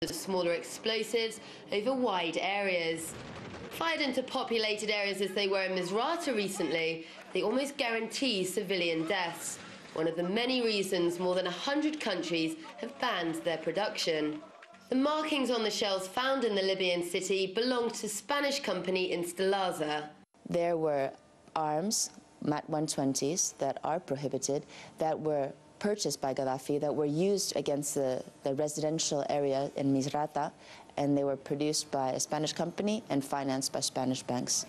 smaller explosives over wide areas. Fired into populated areas as they were in Misrata recently, they almost guarantee civilian deaths, one of the many reasons more than 100 countries have banned their production. The markings on the shells found in the Libyan city belonged to Spanish company Instalaza. There were arms, MAT 120s, that are prohibited, that were purchased by Gaddafi, that were used against the residential area in Misrata, and they were produced by a Spanish company and financed by Spanish banks.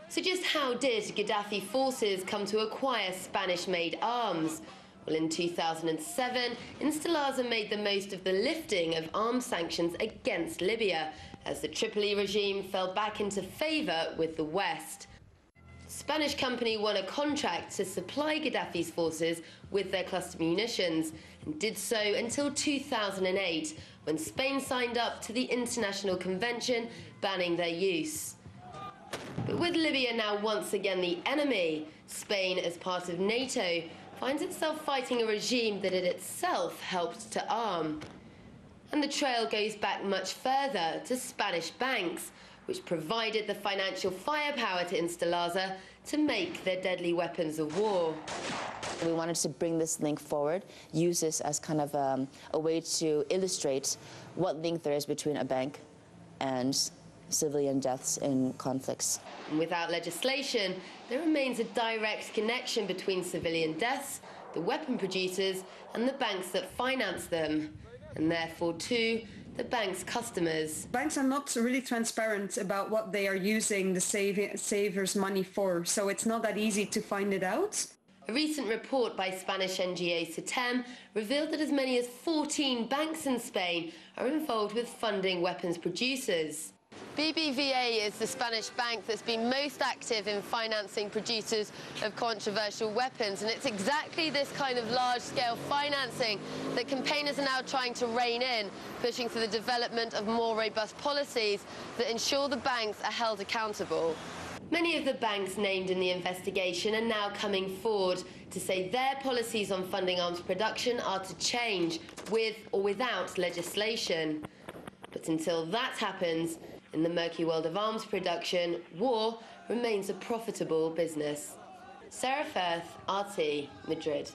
So just how did Gaddafi forces come to acquire Spanish-made arms? Well, in 2007, Instalaza made the most of the lifting of arms sanctions against Libya, as the Tripoli regime fell back into favour with the West. Spanish company won a contract to supply Gaddafi's forces with their cluster munitions, and did so until 2008, when Spain signed up to the International Convention banning their use. But with Libya now once again the enemy, Spain, as part of NATO, finds itself fighting a regime that it itself helped to arm. And the trail goes back much further to Spanish banks, which provided the financial firepower to Instalaza to make their deadly weapons of war. We wanted to bring this link forward, use this as kind of a way to illustrate what link there is between a bank and civilian deaths in conflicts. And without legislation, there remains a direct connection between civilian deaths, the weapon producers, and the banks that finance them, and therefore, too, the bank's customers. Banks are not really transparent about what they are using the savers' money for, so it's not that easy to find it out. A recent report by Spanish NGO SETEM revealed that as many as 14 banks in Spain are involved with funding weapons producers. BBVA is the Spanish bank that's been most active in financing producers of controversial weapons, and it's exactly this kind of large-scale financing that campaigners are now trying to rein in, pushing for the development of more robust policies that ensure the banks are held accountable. Many of the banks named in the investigation are now coming forward to say their policies on funding arms production are to change, with or without legislation. But until that happens, in the murky world of arms production, war remains a profitable business. Sarah Firth, RT, Madrid.